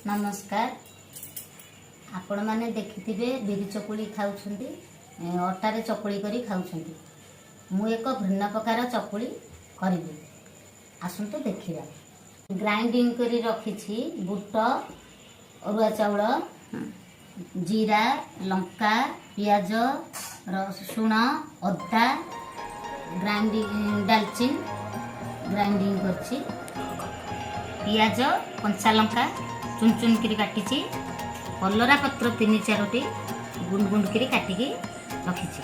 नमस्कार। आपण माने देखिथिबे बिरी चकुली खाउछंती, अटारे चकुली करी खाउछंती। मु एक भिन्न प्रकार चकुली करिबे, आसंतु देखिबा। ग्राइंडिंग करी रखिछि बुट, अरुआ चाउल, जीरा, लंका, पियाज, रसुण, अदा, ग्राइंडिंग दालचीन ग्राइंडिंग करछि। पियाज, कंचा लंका चुन चुन करी काटिछि। कलरा पत्र 3-4टी गुंड गुंड करी काटिकी रखिछि।